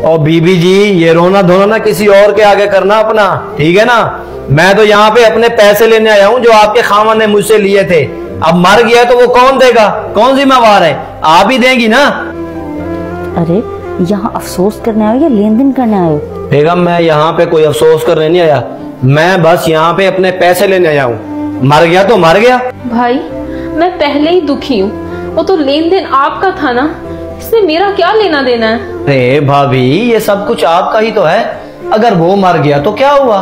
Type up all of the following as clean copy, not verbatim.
और बीबी जी, ये रोना धोना ना किसी और के आगे करना अपना, ठीक है ना। मैं तो यहाँ पे अपने पैसे लेने आया हूँ जो आपके खामन ने मुझसे लिए थे। अब मर गया तो वो कौन देगा, कौन जिम्मेवार है? आप ही देंगी ना। अरे यहाँ अफसोस करने आए या लेन देन करने आए? बेगम, मैं यहाँ पे कोई अफसोस करने नहीं आया, मैं बस यहाँ पे अपने पैसे लेने आया हूँ। मर गया तो मर गया। भाई मैं पहले ही दुखी हूँ, वो तो लेन देन आपका था ना, इसमें मेरा क्या लेना देना है? अरे भाभी, ये सब कुछ आपका ही तो है। अगर वो मर गया तो क्या हुआ,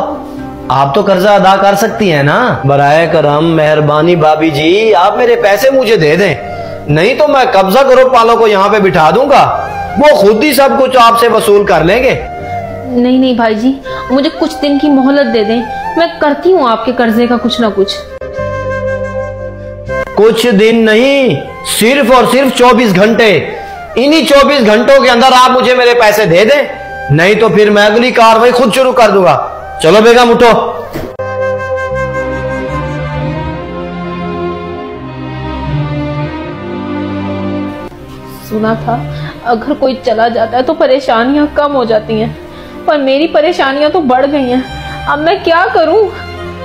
आप तो कर्जा अदा कर सकती हैं ना। बराए करम मेहरबानी भाभी जी, आप मेरे पैसे मुझे दे दें, नहीं तो मैं कब्जा करो पालो को यहाँ पे बिठा दूंगा, वो खुद ही सब कुछ आपसे वसूल कर लेंगे। नहीं नहीं भाई जी, मुझे कुछ दिन की मोहलत दे दें, मैं करती हूँ आपके कर्जे का कुछ ना कुछ। कुछ दिन नहीं, सिर्फ और सिर्फ 24 घंटे। इन्हीं 24 घंटों के अंदर आप मुझे मेरे पैसे दे दें, नहीं तो फिर मैं अगली कार्रवाई खुद शुरू कर दूंगा। चलो बेगम उठो। सुना था अगर कोई चला जाता है तो परेशानियां कम हो जाती हैं, पर मेरी परेशानियां तो बढ़ गई हैं। अब मैं क्या करूं?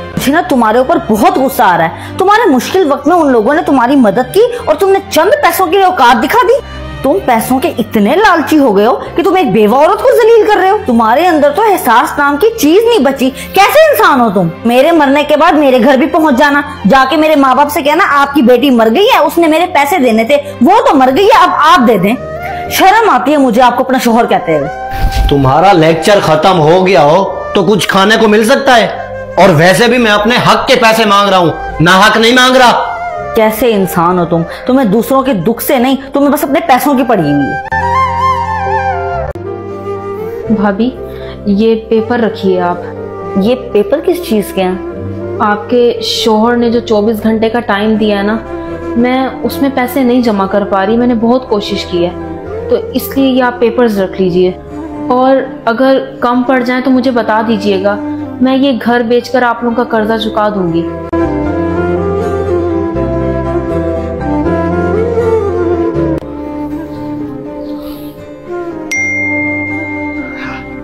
मुझे ना तुम्हारे ऊपर बहुत गुस्सा आ रहा है। तुम्हारे मुश्किल वक्त में उन लोगों ने तुम्हारी मदद की और तुमने चंद पैसों की औकात दिखा दी। तुम पैसों के इतने लालची हो गए हो कि तुम एक बेवा औरत को जलील कर रहे हो। तुम्हारे अंदर तो एहसास नाम की चीज नहीं बची। कैसे इंसान हो तुम? मेरे मरने के बाद मेरे घर भी पहुंच जाना, जाके मेरे माँ बाप से कहना आपकी बेटी मर गई है, उसने मेरे पैसे देने थे, वो तो मर गई है, अब आप दे दें। शर्म आती है मुझे आपको अपना शोहर कहते हुए। तुम्हारा लेक्चर खत्म हो गया हो तो कुछ खाने को मिल सकता है, और वैसे भी मैं अपने हक के पैसे मांग रहा हूँ, ना हक नहीं मांग रहा। कैसे इंसान हो तुम? तुम्हें दूसरों के दुख से नहीं, तुम्हें बस अपने पैसों की पड़ी हुई है। भाभी ये पेपर रखिए आप। ये पेपर किस चीज के हैं? आपके शोहर ने जो 24 घंटे का टाइम दिया है ना, मैं उसमें पैसे नहीं जमा कर पा रही, मैंने बहुत कोशिश की है, तो इसलिए ये आप पेपर्स रख लीजिए, और अगर कम पड़ जाए तो मुझे बता दीजिएगा, मैं ये घर बेचकर आप लोगों का कर्जा चुका दूंगी।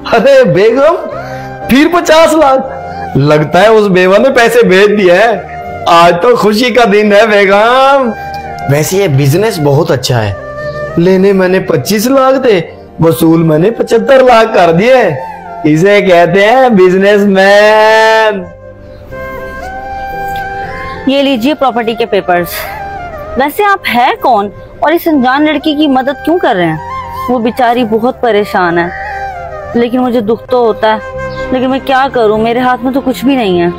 अरे बेगम, फिर 50 लाख? लगता है उस बेवा ने पैसे भेज दिए हैं। आज तो खुशी का दिन है बेगम। वैसे ये बिजनेस बहुत अच्छा है, लेने मैंने 25 लाख थे, वसूल मैंने 75 लाख कर दिए। इसे कहते हैं बिजनेसमैन। ये लीजिए प्रॉपर्टी के पेपर्स। वैसे आप है कौन और इस अनजान लड़की की मदद क्यों कर रहे हैं? वो बेचारी बहुत परेशान है, लेकिन मुझे दुख तो होता है, लेकिन मैं क्या करूं, मेरे हाथ में तो कुछ भी नहीं है।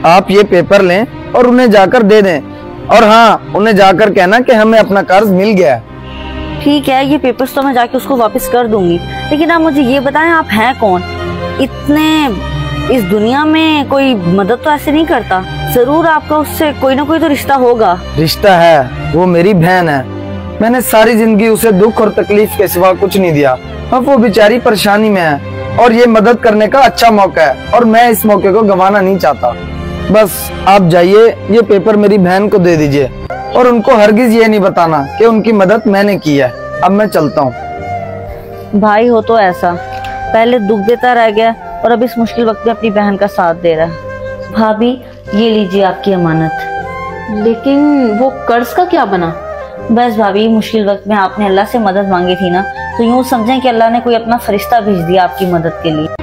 आप ये पेपर लें और उन्हें जाकर दे दें, और हाँ, उन्हें जाकर कहना कि हमें अपना कर्ज मिल गया। ठीक है, ये पेपर्स तो मैं जाके उसको वापस कर दूंगी, लेकिन आप मुझे ये बताएं आप हैं कौन? इतने इस दुनिया में कोई मदद तो ऐसे नहीं करता, जरूर आपका उससे कोई ना कोई तो रिश्ता होगा। रिश्ता है, वो मेरी बहन है। मैंने सारी जिंदगी उसे दुख और तकलीफ के सिवा कुछ नहीं दिया। अब वो बेचारी परेशानी में है और ये मदद करने का अच्छा मौका है, और मैं इस मौके को गंवाना नहीं चाहता। बस आप जाइए, ये पेपर मेरी बहन को दे दीजिए, और उनको हरगिज ये नहीं बताना कि उनकी मदद मैंने की है। अब मैं चलता हूँ। भाई हो तो ऐसा, पहले दुख देता रह गया और अब इस मुश्किल वक्त में अपनी बहन का साथ दे रहा है। भाभी ये लीजिए आपकी अमानत। लेकिन वो कर्ज का क्या बना? बस भाभी, मुश्किल वक्त में आपने अल्लाह से मदद मांगी थी ना, तो यूं समझें कि अल्लाह ने कोई अपना फरिश्ता भेज दिया आपकी मदद के लिए।